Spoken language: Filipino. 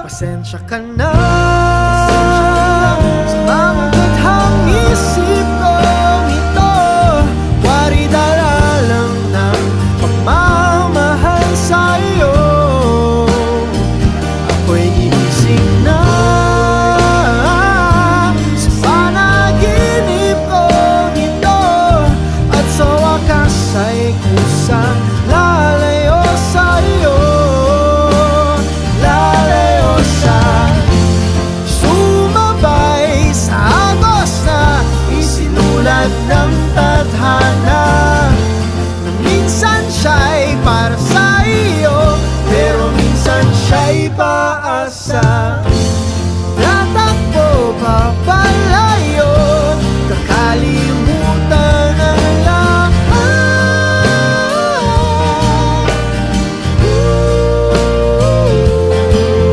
Pasensya ka na sa mga gadhang isip kong ito. Wari dala lang ng pagmamahal sa'yo. Ako'y gigising na sa panaginip kong ito, at sa wakas ay kusang lalayo sa'yo. Ng tadhana na minsan siya'y para sa iyo, pero minsan siya'y paasa.